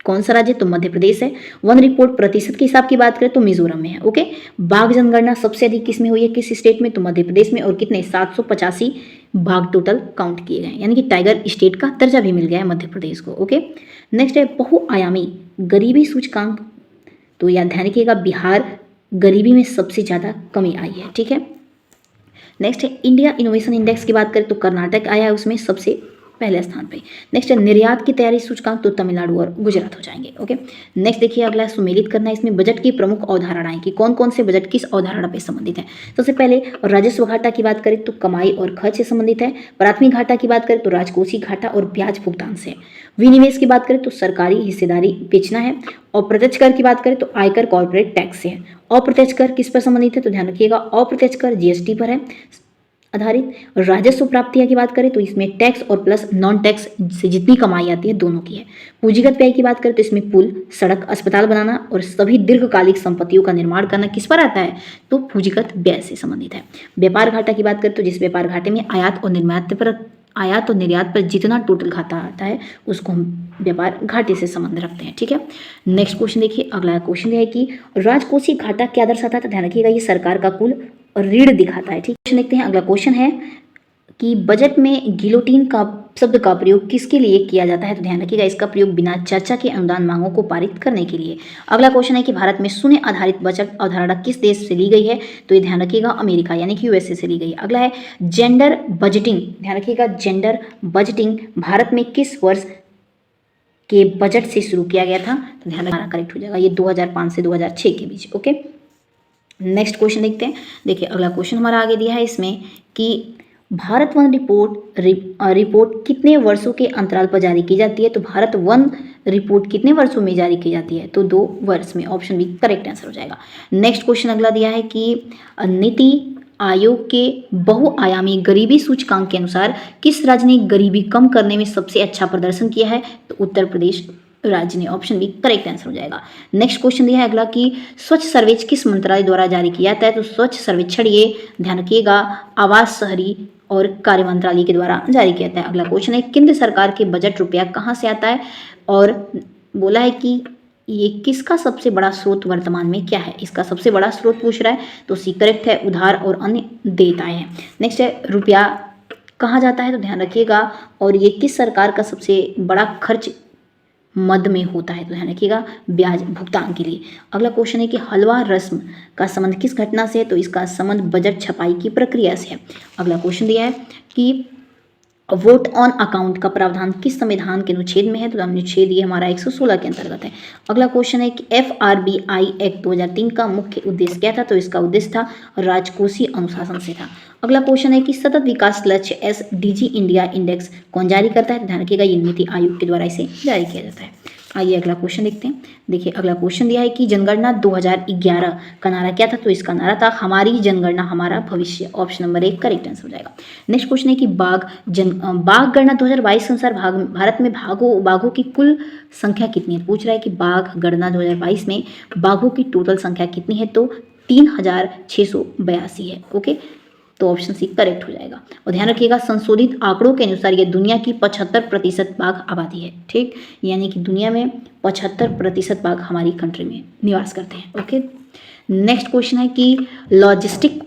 कौन सा राज्य? तो मध्य प्रदेश है। वन रिपोर्ट प्रतिशत के हिसाब की बात करें तो मिजोरम में है। ओके। बाघ जनगणना सबसे अधिक किस में हुई है, किस स्टेट में? तो मध्य प्रदेश में। और कितने? 785 बाघ टोटल काउंट किए गए, यानी कि टाइगर स्टेट का दर्जा भी मिल गया है मध्य प्रदेश को। ओके। नेक्स्ट है बहुआयामी गरीबी सूचकांक, तो याद ध्यान रखिएगा बिहार गरीबी में सबसे ज़्यादा कमी आई है। ठीक है। नेक्स्ट है इंडिया इनोवेशन इंडेक्स की बात करें तो कर्नाटक आया है उसमें सबसे पहले स्थान पे। नेक्स्ट है निर्यात की तैयारी सूचकांक, तो तमिलनाडु और गुजरात हो जाएंगे। ओके, नेक्स्ट देखिए अगला सुमेलित करना है इसमें बजट की प्रमुख अवधारणाएं कि कौन कौन से बजट किस अवधारणा पे संबंधित है। सबसे पहले राजस्व घाटा की बात करें तो कमाई और खर्च से संबंधित है। प्राथमिक घाटा की बात करें तो राजकोषीय घाटा और ब्याज भुगतान से। विनिवेश की बात करें तो सरकारी हिस्सेदारी बेचना है। और प्रत्यक्ष कर की बात करें तो आयकर कॉर्पोरेट टैक्स से है। अप्रत्यक्ष कर किस पर संबंधित है तो ध्यान रखिएगा अप्रत्यक्ष कर जीएसटी पर है आधारित। राजस्व प्राप्तियां की बात करें तो इसमें टैक्स और प्लस नॉन टैक्स से जितनी कमाई आती है दोनों की है। पूंजीगत व्यय की बात करें तो इसमें पुल, सड़क, अस्पताल बनाना और सभी दीर्घकालिक संपत्तियों का निर्माण करना किस पर आता है तो पूंजीगत व्यय से संबंधित है। व्यापार घाटा की बात करें तो जिस व्यापार घाटे में आयात और निर्यात पर जितना टोटल घाटा आता है उसको हम व्यापार घाटे से संबंध रखते हैं। ठीक है, नेक्स्ट क्वेश्चन देखिए अगला क्वेश्चन है कि राजकोषीय घाटा क्या दर्शाता है तो ध्यान रखिएगा ये सरकार का कुल ऋण दिखाता है। ठीक, क्वेश्चन देखते हैं। अगला क्वेश्चन है कि बजट में गिलोटिन का शब्द का प्रयोग किसके लिए किया जाता है तो ध्यान रखिएगा इसका प्रयोग बिना चर्चा के अनुदान मांगों को पारित करने के लिए। अगला क्वेश्चन है कि भारत में शून्य आधारित बजट अवधारणा किस देश से ली गई है तो ये ध्यान रखिएगा अमेरिका यानी कि यूएसए से ली गई है। अगला है जेंडर बजटिंग, ध्यान रखिएगा जेंडर बजटिंग भारत में किस वर्ष के बजट से शुरू किया गया था तो ध्यान रखना करेक्ट हो जाएगा ये 2005 से 2006 के बीच। ओके, नेक्स्ट क्वेश्चन देखते हैं। देखिए अगला क्वेश्चन हमारा आगे दिया है इसमें कि भारत वन रिपोर्ट कितने वर्षों के अंतराल पर जारी की जाती है तो भारत वन रिपोर्ट कितने वर्षों में जारी की जाती है तो 2 वर्ष में। ऑप्शन बी करेक्ट आंसर हो जाएगा। नेक्स्ट क्वेश्चन अगला दिया है कि नीति आयोग के बहुआयामी गरीबी सूचकांक के अनुसार किस राज्य ने गरीबी कम करने में सबसे अच्छा प्रदर्शन किया है तो उत्तर प्रदेश राज्य ने। ऑप्शन बी करेक्ट आंसर हो जाएगा। नेक्स्ट क्वेश्चन दिया है अगला कि स्वच्छ सर्वेक्षण किस मंत्रालय द्वारा जारी किया जाता है तो स्वच्छ सर्वेक्षण ये ध्यान रखिएगा आवास, शहरी और कार्य मंत्रालय के द्वारा जारी किया जाता है। अगला क्वेश्चन है केंद्र सरकार के बजट रुपया कहाँ से आता है और बोला है कि ये किसका सबसे बड़ा स्रोत वर्तमान में क्या है। इसका सबसे बड़ा स्रोत पूछ रहा है तो सी करेक्ट है उधार और अन्य देयताएं हैं। नेक्स्ट है रुपया कहाँ जाता है तो ध्यान रखिएगा और ये किस सरकार का सबसे बड़ा खर्च मद में होता है तो ध्यान रखिएगा ब्याज भुगतान के लिए। अगला क्वेश्चन है कि हलवा रस्म का संबंध किस घटना से है तो इसका संबंध बजट छपाई की प्रक्रिया से है। अगला क्वेश्चन दिया है कि वोट ऑन अकाउंट का प्रावधान किस संविधान के अनुच्छेद में है तो अनुच्छेद ये हमारा 116 के अंतर्गत है। अगला क्वेश्चन है कि FRBI एक्ट 2003 का मुख्य उद्देश्य क्या था तो इसका उद्देश्य था राजकोषीय अनुशासन से था। अगला क्वेश्चन है कि सतत विकास लक्ष्य SDG इंडिया इंडेक्स कौन जारी करता है तो ध्यान रखिएगा ये नीति आयोग के द्वारा इसे जारी किया जाता है। आइए अगला क्वेश्चन देखते हैं। देखिए अगला क्वेश्चन दिया है कि जनगणना 2011 का नारा क्या था तो इसका नारा था हमारी जनगणना हमारा भविष्य। ऑप्शन नंबर 1 करेक्ट आंसर हो जाएगा। नेक्स्ट क्वेश्चन है कि बाघ गणना 2022 के अनुसार भारत में बाघों की कुल संख्या कितनी है। पूछ रहा है कि बाघ गणना 2022 में बाघों की टोटल संख्या कितनी है तो 3682 है। ओके, तो ऑप्शन सी करेक्ट हो जाएगा। और ध्यान रखिएगा संशोधित आंकड़ों के अनुसार ये दुनिया की 75% बाघ आबादी है। ठीक, यानी कि दुनिया में 75% बाघ हमारी कंट्री में निवास करते हैं। ओके, नेक्स्ट क्वेश्चन है कि लॉजिस्टिक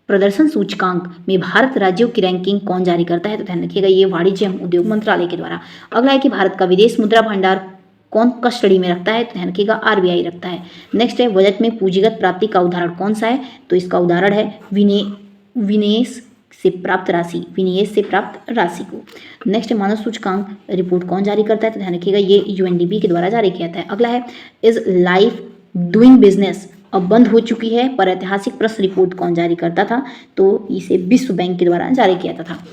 प्रदर्शन सूचकांक में भारत राज्यों की रैंकिंग कौन जारी करता है तो ध्यान रखिएगा ये वाणिज्य एवं उद्योग मंत्रालय के द्वारा। अगला है कि भारत का विदेश मुद्रा भंडार कौन कस्टडी में रखता है तो ध्यान रखिएगा RBI रखता है। नेक्स्ट है बजट में पूंजीगत प्राप्ति का उदाहरण कौन सा है तो इसका उदाहरण है विनिवेश से प्राप्त राशि को। नेक्स्ट मानव सूचकांक रिपोर्ट कौन जारी करता है तो ध्यान रखिएगा ये UNDP के द्वारा जारी किया जाता है। अगला है इज लाइफ डूइंग बिजनेस अब बंद हो चुकी है पर ऐतिहासिक प्रश्न रिपोर्ट कौन जारी करता था तो इसे विश्व बैंक के द्वारा जारी किया था।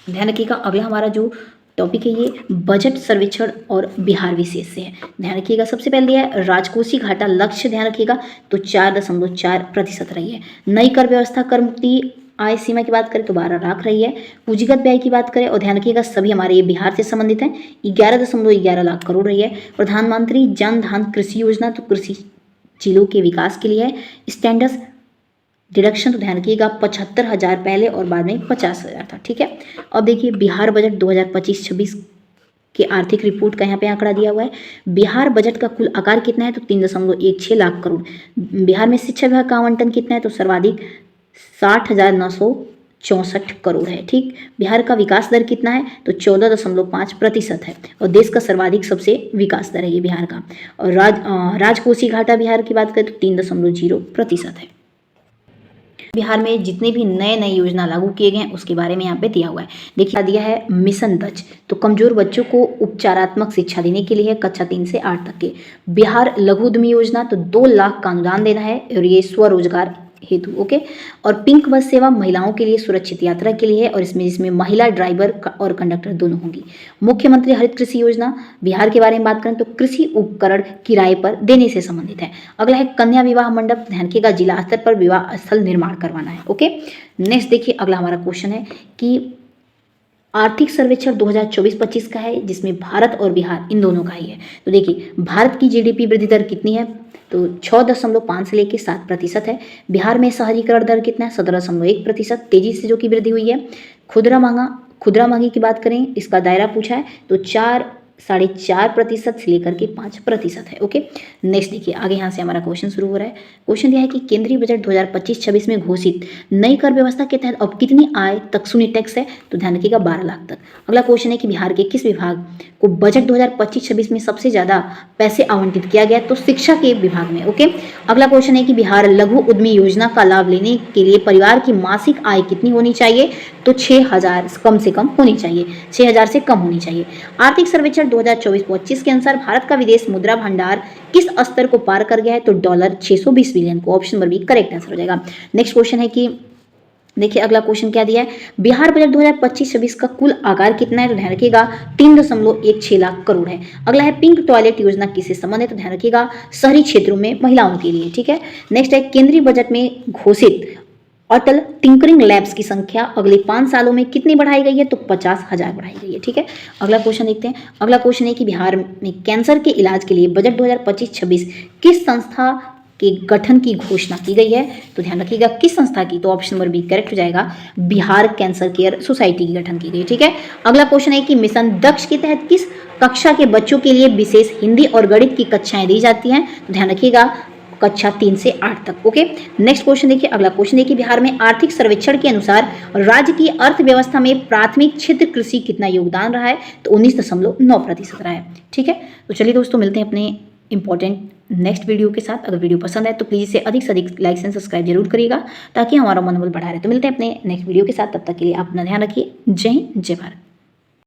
ध्यान रखिएगा अगला हमारा जो टॉपिक है ये बजट सर्वेक्षण और बिहार विशेष से है। ध्यान रखिएगा सबसे पहले दिया है राजकोषीय घाटा लक्ष्य ध्यान रखिएगा तो 4.4% रही है। नई कर व्यवस्था कर मुक्ति आय सीमा की बात करें तो 12 लाख रही है। पूंजीगत व्यय की बात करें और ध्यान रखिएगा सभी हमारे ये बिहार से संबंधित हैं 11.11 लाख करोड़ रही है। प्रधानमंत्री जन धन कृषि योजना तो कृषि जिलों के विकास के लिए है। स्टैंडर्ड डिडक्शन तो ध्यान रखिएगा 75,000 पहले और बाद में 50,000 था। ठीक है, अब देखिए बिहार बजट 2025-26 के आर्थिक रिपोर्ट का यहाँ पे आंकड़ा दिया हुआ है। बिहार बजट का कुल आकार कितना है तो 3.16 लाख करोड़। बिहार में शिक्षा विभाग का आवंटन कितना है तो सर्वाधिक 60,964 करोड़ है। ठीक, बिहार का विकास दर कितना है तो 14.5% है और देश का सर्वाधिक सबसे विकास दर है ये बिहार का। और राजकोषीय घाटा बिहार की बात करें तो 3.0% है। बिहार में जितने भी नए नए योजना लागू किए गए हैं उसके बारे में यहाँ पे दिया हुआ है। देखिए दिया है मिशन दक्ष, तो कमजोर बच्चों को उपचारात्मक शिक्षा देने के लिए कक्षा 3 से 8 तक के। बिहार लघु उद्यमी योजना, तो 2 लाख का अनुदान देना है और ये स्वरोजगार हेतु। ओके। और पिंक बस सेवा महिलाओं के लिए सुरक्षित यात्रा के लिए है और इसमें महिला ड्राइवर और कंडक्टर दोनों होंगी। मुख्यमंत्री हरित कृषि योजना, बिहार के बारे में बात करें तो कृषि उपकरण किराए पर देने से संबंधित है। अगला है कन्या विवाह मंडप, ध्यान रखिएगा जिला स्तर पर विवाह स्थल निर्माण करवाना है। ओके। नेक्स्ट देखिए अगला हमारा क्वेश्चन है कि आर्थिक सर्वेक्षण 2024-25 का है जिसमें भारत और बिहार इन दोनों का ही है। तो देखिए भारत की जीडीपी वृद्धि दर कितनी है, तो 6.5 से लेकर 7% है। बिहार में शहरीकरण दर कितना है, 17.1%, तेजी से जो की वृद्धि हुई है। खुदरा मांगी की बात करें, इसका दायरा पूछा है तो 4.5% से लेकर के 5% है। ओके। नेक्स्ट देखिए आगे यहाँ से हमारा क्वेश्चन शुरू हो रहा है। क्वेश्चन यह है कि केंद्रीय बजट 2025-26 में घोषित नई कर व्यवस्था के तहत अब कितनी आय तक शून्य टैक्स है, तो ध्यान रखिएगा 12 लाख तक। अगला क्वेश्चन है कि बिहार के किस विभाग को बजट 2025-26 में सबसे ज्यादा पैसे आवंटित किया गया, तो शिक्षा के विभाग में। ओके। अगला क्वेश्चन है कि बिहार लघु उद्यमी योजना का लाभ लेने के लिए परिवार की मासिक आय कितनी होनी चाहिए, तो 6,000 कम से कम होनी चाहिए, 6,000 से कम होनी चाहिए। आर्थिक सर्वेक्षण 2024-25 के अनुसार भारत का विदेश मुद्रा भंडार किस स्तर को पार कर गया है, तो $620 बिलियन को। Option number B correct answer हो जाएगा। नेक्स्ट क्वेश्चन है कि देखिए अगला क्वेश्चन क्या दिया है, बिहार बजट 2025-26 का कुल आकार कितना है, तो ध्यान रखिएगा 3.16 लाख करोड़ है। अगला है पिंक टॉयलेट योजना किससे संबंधित है, तो ध्यान रखिएगा शहरी क्षेत्रों में महिलाओं के लिए। ठीक है। नेक्स्ट है केंद्रीय बजट में घोषित अटल टिंकरिंग लैब्स की संख्या अगले 5 सालों में कितनी बढ़ाई गई है, तो 50,000 बढ़ाई गई है। ठीक है। अगला क्वेश्चन देखते हैं। अगला क्वेश्चन है कि बिहार में कैंसर के इलाज के लिए बजट 2025-26 किस संस्था के गठन की घोषणा की गई है, तो ध्यान रखिएगा किस संस्था की, तो ऑप्शन नंबर बी करेक्ट हो जाएगा, बिहार कैंसर केयर सोसाइटी की गठन की गई। ठीक है। अगला क्वेश्चन है कि मिशन दक्ष के तहत किस कक्षा के बच्चों के लिए विशेष हिंदी और गणित की कक्षाएं दी जाती हैं, तो ध्यान रखिएगा कक्षा 3 से 8 तक। ओके। नेक्स्ट क्वेश्चन देखिए। अगला क्वेश्चन देखिए बिहार में आर्थिक सर्वेक्षण के अनुसार राज्य की अर्थव्यवस्था में प्राथमिक क्षेत्र कृषि कितना योगदान रहा है, तो 19.9% रहा है। ठीक है। तो चलिए दोस्तों मिलते हैं अपने इंपॉर्टेंट नेक्स्ट वीडियो के साथ। अगर वीडियो पसंद आए तो प्लीज़ इसे अधिक से अधिक लाइक एंड सब्सक्राइब जरूर करिएगा ताकि हमारा मनोबल बढ़ा रहे। तो मिलते हैं अपने नेक्स्ट वीडियो के साथ, तब तक के लिए आप अपना ध्यान रखिए। जय हिंद, जय भारत।